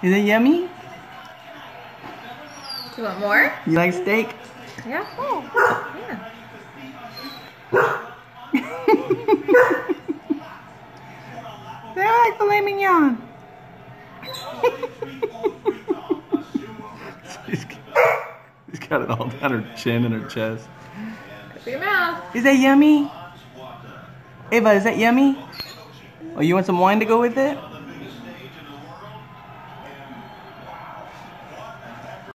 Is it yummy? You want more? You like steak? Yeah. Oh, yeah. They like filet mignon. She's got it all down her chin and her chest. Open your mouth. Is that yummy? Ava, is that yummy? Oh, you want some wine to go with it?